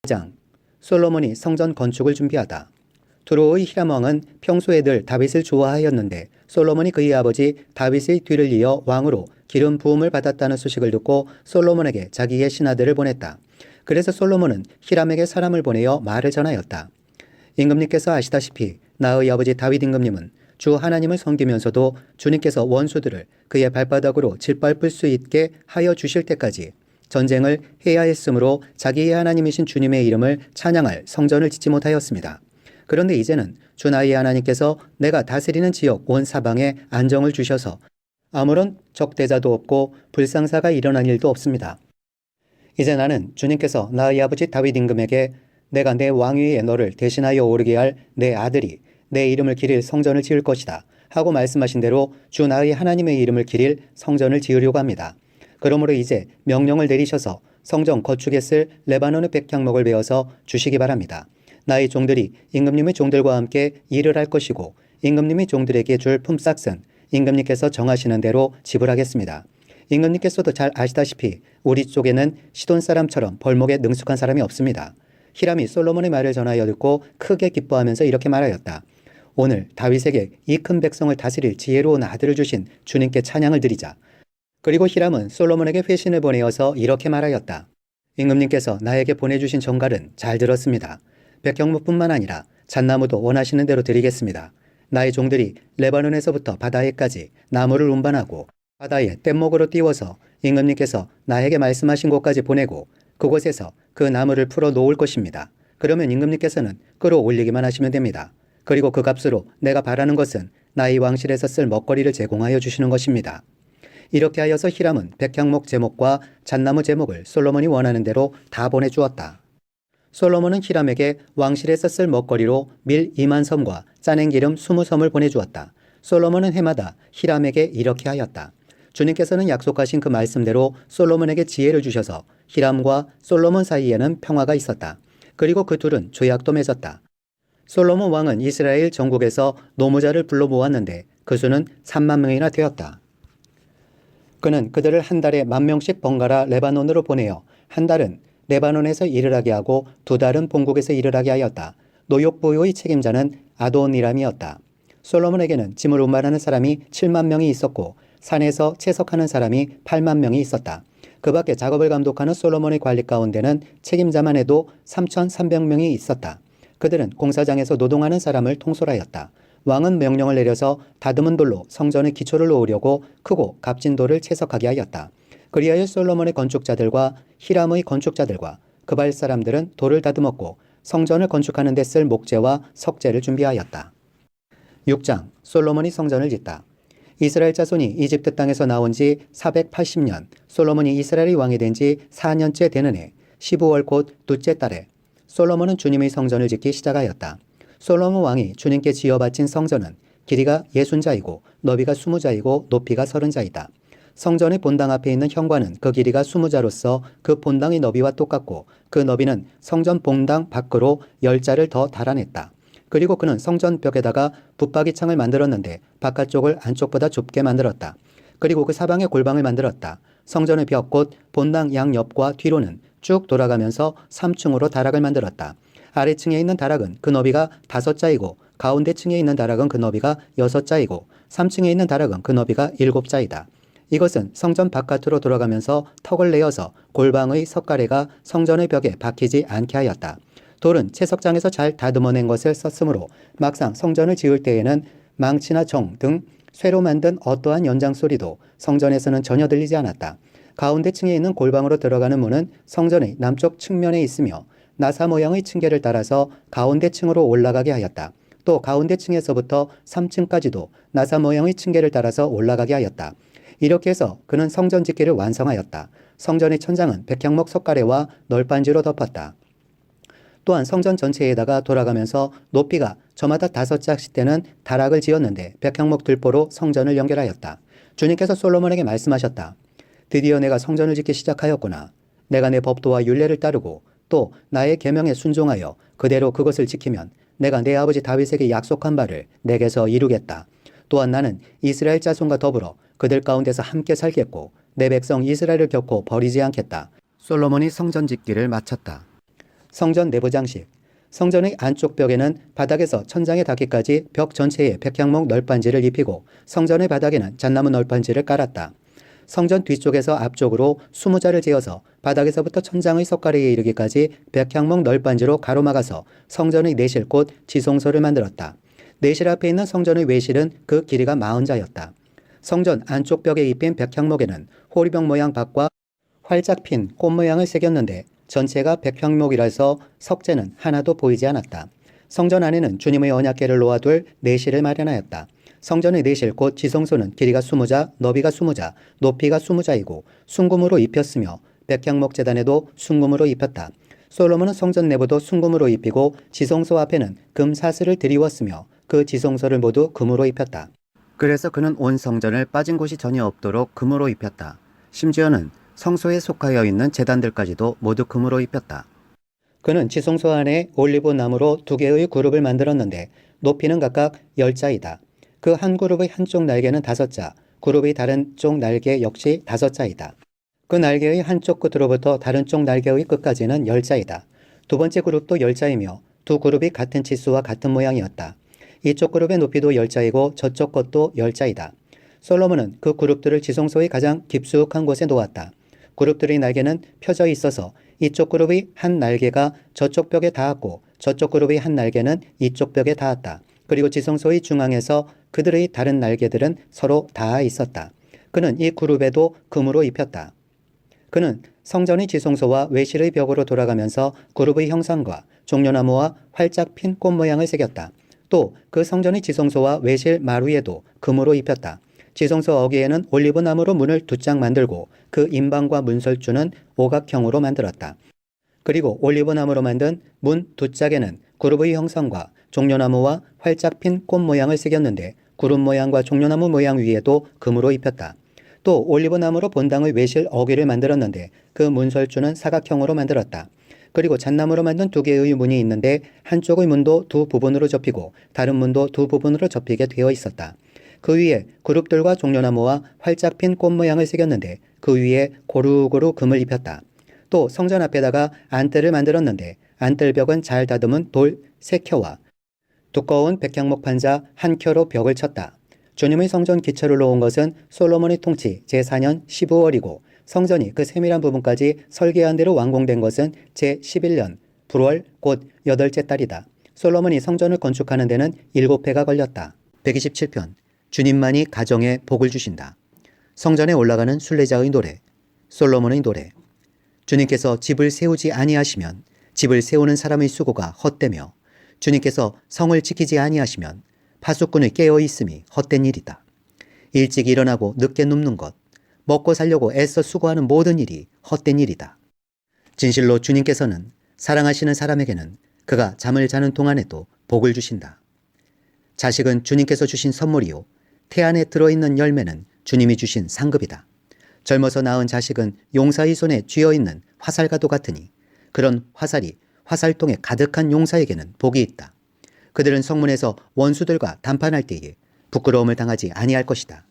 장 솔로몬이 성전 건축을 준비하다. 두로의 히람 왕은 평소에 늘 다윗을 좋아하였는데 솔로몬이 그의 아버지 다윗의 뒤를 이어 왕으로 기름 부음을 받았다는 소식을 듣고 솔로몬에게 자기의 신하들을 보냈다. 그래서 솔로몬은 히람에게 사람을 보내어 말을 전하였다. 임금님께서 아시다시피 나의 아버지 다윗 임금님은 주 하나님을 섬기면서도 주님께서 원수들을 그의 발바닥으로 짓밟을 수 있게 하여 주실 때까지 전쟁을 해야 했으므로 자기의 하나님이신 주님의 이름을 찬양할 성전을 짓지 못하였습니다. 그런데 이제는 주 나의 하나님께서 내가 다스리는 지역 온 사방에 안정을 주셔서 아무런 적대자도 없고 불상사가 일어난 일도 없습니다. 이제 나는 주님께서 나의 아버지 다윗 임금에게 내가 내 왕위에 너를 대신하여 오르게 할 내 아들이 내 이름을 기릴 성전을 지을 것이다 하고 말씀하신 대로 주 나의 하나님의 이름을 기릴 성전을 지으려고 합니다. 그러므로 이제 명령을 내리셔서 성전 건축에 쓸 레바논의 백향목을 베어서 주시기 바랍니다. 나의 종들이 임금님의 종들과 함께 일을 할 것이고 임금님이 종들에게 줄 품삯은 임금님께서 정하시는 대로 지불하겠습니다. 임금님께서도 잘 아시다시피 우리 쪽에는 시돈 사람처럼 벌목에 능숙한 사람이 없습니다. 히람이 솔로몬의 말을 전하여 듣고 크게 기뻐하면서 이렇게 말하였다. 오늘 다윗에게 이 큰 백성을 다스릴 지혜로운 아들을 주신 주님께 찬양을 드리자. 그리고 히람은 솔로몬에게 회신을 보내어서 이렇게 말하였다. 임금님께서 나에게 보내주신 전갈은 잘 들었습니다. 백향목뿐만 아니라 잣나무도 원하시는 대로 드리겠습니다. 나의 종들이 레바논에서부터 바다에까지 나무를 운반하고 바다에 뗏목으로 띄워서 임금님께서 나에게 말씀하신 곳까지 보내고 그곳에서 그 나무를 풀어 놓을 것입니다. 그러면 임금님께서는 끌어올리기만 하시면 됩니다. 그리고 그 값으로 내가 바라는 것은 나의 왕실에서 쓸 먹거리를 제공하여 주시는 것입니다. 이렇게 하여서 히람은 백향목 제목과 잣나무 제목을 솔로몬이 원하는 대로 다 보내주었다. 솔로몬은 히람에게 왕실에서 쓸 먹거리로 밀 2만 섬과 짜낸 기름 20섬을 보내주었다. 솔로몬은 해마다 히람에게 이렇게 하였다. 주님께서는 약속하신 그 말씀대로 솔로몬에게 지혜를 주셔서 히람과 솔로몬 사이에는 평화가 있었다. 그리고 그 둘은 조약도 맺었다. 솔로몬 왕은 이스라엘 전국에서 노무자를 불러 모았는데 그 수는 3만 명이나 되었다. 그는 그들을 한 달에 10,000명씩 번갈아 레바논으로 보내어 한 달은 레바논에서 일을 하게 하고 2달은 본국에서 일을 하게 하였다. 노역부의 책임자는 아도니람이었다. 솔로몬에게는 짐을 운반하는 사람이 7만 명이 있었고 산에서 채석하는 사람이 8만 명이 있었다. 그 밖에 작업을 감독하는 솔로몬의 관리 가운데는 책임자만 해도 3,300명이 있었다. 그들은 공사장에서 노동하는 사람을 통솔하였다. 왕은 명령을 내려서 다듬은 돌로 성전의 기초를 놓으려고 크고 값진 돌을 채석하게 하였다. 그리하여 솔로몬의 건축자들과 히람의 건축자들과 그발 사람들은 돌을 다듬었고 성전을 건축하는 데 쓸 목재와 석재를 준비하였다. 6장 솔로몬이 성전을 짓다. 이스라엘 자손이 이집트 땅에서 나온 지 480년, 솔로몬이 이스라엘의 왕이 된 지 4년째 되는 해 15월 곧 둘째 달에 솔로몬은 주님의 성전을 짓기 시작하였다. 솔로몬 왕이 주님께 지어 바친 성전은 길이가 60자이고 너비가 20자이고 높이가 30자이다. 성전의 본당 앞에 있는 현관은 그 길이가 20자로서 그 본당의 너비와 똑같고 그 너비는 성전 본당 밖으로 10자를 더 달아냈다. 그리고 그는 성전 벽에다가 붙박이 창을 만들었는데 바깥쪽을 안쪽보다 좁게 만들었다. 그리고 그 사방에 골방을 만들었다. 성전의 벽 곧 본당 양옆과 뒤로는 쭉 돌아가면서 3층으로 다락을 만들었다. 아래층에 있는 다락은 그 너비가 5자이고 가운데 층에 있는 다락은 그 너비가 6자이고 3층에 있는 다락은 그 너비가 7자이다. 이것은 성전 바깥으로 돌아가면서 턱을 내어서 골방의 석가래가 성전의 벽에 박히지 않게 하였다. 돌은 채석장에서 잘 다듬어낸 것을 썼으므로 막상 성전을 지을 때에는 망치나 정 등 쇠로 만든 어떠한 연장 소리도 성전에서는 전혀 들리지 않았다. 가운데 층에 있는 골방으로 들어가는 문은 성전의 남쪽 측면에 있으며 나사 모양의 층계를 따라서 가운데 층으로 올라가게 하였다. 또 가운데 층에서부터 3층까지도 나사 모양의 층계를 따라서 올라가게 하였다. 이렇게 해서 그는 성전 짓기를 완성하였다. 성전의 천장은 백향목 석가래와 널빤지로 덮었다. 또한 성전 전체에다가 돌아가면서 높이가 저마다 5짝씩 되는 다락을 지었는데 백향목 들보로 성전을 연결하였다. 주님께서 솔로몬에게 말씀하셨다. 드디어 내가 성전을 짓기 시작하였구나. 내가 내 법도와 율례를 따르고 또 나의 계명에 순종하여 그대로 그것을 지키면 내가 내 아버지 다윗에게 약속한 바를 내게서 이루겠다. 또한 나는 이스라엘 자손과 더불어 그들 가운데서 함께 살겠고 내 백성 이스라엘을 결코 버리지 않겠다. 솔로몬이 성전 짓기를 마쳤다. 성전 내부 장식. 성전의 안쪽 벽에는 바닥에서 천장에 닿기까지 벽 전체에 백향목 널빤지를 입히고 성전의 바닥에는 잣나무 널빤지를 깔았다. 성전 뒤쪽에서 앞쪽으로 20자를 지어서 바닥에서부터 천장의 석가래에 이르기까지 백향목 널빤지로 가로막아서 성전의 내실곧 지성소를 만들었다. 내실 앞에 있는 성전의 외실은 그 길이가 40자였다. 성전 안쪽 벽에 입힌 백향목에는 호리병 모양 밭과 활짝 핀 꽃 모양을 새겼는데 전체가 백향목이라서 석재는 하나도 보이지 않았다. 성전 안에는 주님의 언약궤를 놓아둘 내실을 마련하였다. 성전의 내실 곧 지성소는 길이가 20자, 너비가 20자, 높이가 20자이고 순금으로 입혔으며 백향목 제단에도 순금으로 입혔다. 솔로몬은 성전 내부도 순금으로 입히고 지성소 앞에는 금 사슬을 들이웠으며 그 지성소를 모두 금으로 입혔다. 그래서 그는 온 성전을 빠진 곳이 전혀 없도록 금으로 입혔다. 심지어는 성소에 속하여 있는 제단들까지도 모두 금으로 입혔다. 그는 지성소 안에 올리브 나무로 2개의 그룹을 만들었는데 높이는 각각 10자이다. 그 한 그룹의 한쪽 날개는 5자, 그룹의 다른 쪽 날개 역시 5자이다. 그 날개의 한쪽 끝으로부터 다른 쪽 날개의 끝까지는 10자이다. 두 번째 그룹도 10자이며 두 그룹이 같은 치수와 같은 모양이었다. 이쪽 그룹의 높이도 10자이고 저쪽 것도 10자이다. 솔로몬은 그 그룹들을 지성소의 가장 깊숙한 곳에 놓았다. 그룹들의 날개는 펴져 있어서 이쪽 그룹의 한 날개가 저쪽 벽에 닿았고 저쪽 그룹의 한 날개는 이쪽 벽에 닿았다. 그리고 지성소의 중앙에서 그들의 다른 날개들은 서로 닿아 있었다. 그는 이 그룹에도 금으로 입혔다. 그는 성전의 지성소와 외실의 벽으로 돌아가면서 그룹의 형상과 종려나무와 활짝 핀 꽃 모양을 새겼다. 또 그 성전의 지성소와 외실 마루에도 금으로 입혔다. 지성소 어귀에는 올리브 나무로 문을 2짝 만들고 그 임방과 문설주는 오각형으로 만들었다. 그리고 올리브 나무로 만든 문 2짝에는 그룹의 형상과 종려나무와 활짝 핀 꽃 모양을 새겼는데 그룹 모양과 종려나무 모양 위에도 금으로 입혔다. 또 올리브 나무로 본당의 외실 어귀를 만들었는데 그 문설주는 사각형으로 만들었다. 그리고 잣나무로 만든 2개의 문이 있는데 한쪽의 문도 두 부분으로 접히고 다른 문도 두 부분으로 접히게 되어 있었다. 그 위에 그룹들과 종려나무와 활짝 핀 꽃 모양을 새겼는데 그 위에 고루고루 금을 입혔다. 또 성전 앞에다가 안뜰을 만들었는데 안뜰벽은 잘 다듬은 돌 3켜와 두꺼운 백향목 판자 1켜로 벽을 쳤다. 주님의 성전 기초를 놓은 것은 솔로몬의 통치 제4년 15월이고 성전이 그 세밀한 부분까지 설계한 대로 완공된 것은 제11년 불월 곧 8째 달이다. 솔로몬이 성전을 건축하는 데는 7해가 걸렸다. 127편 주님만이 가정에 복을 주신다. 성전에 올라가는 순례자의 노래. 솔로몬의 노래. 주님께서 집을 세우지 아니하시면 집을 세우는 사람의 수고가 헛되며 주님께서 성을 지키지 아니하시면 파수꾼의 깨어 있음이 헛된 일이다. 일찍 일어나고 늦게 눕는 것, 먹고 살려고 애써 수고하는 모든 일이 헛된 일이다. 진실로 주님께서는 사랑하시는 사람에게는 그가 잠을 자는 동안에도 복을 주신다. 자식은 주님께서 주신 선물이요 태 안에 들어있는 열매는 주님이 주신 상급이다. 젊어서 낳은 자식은 용사의 손에 쥐어있는 화살과도 같으니 그런 화살이 화살통에 가득한 용사에게는 복이 있다. 그들은 성문에서 원수들과 담판할 때에 부끄러움을 당하지 아니할 것이다.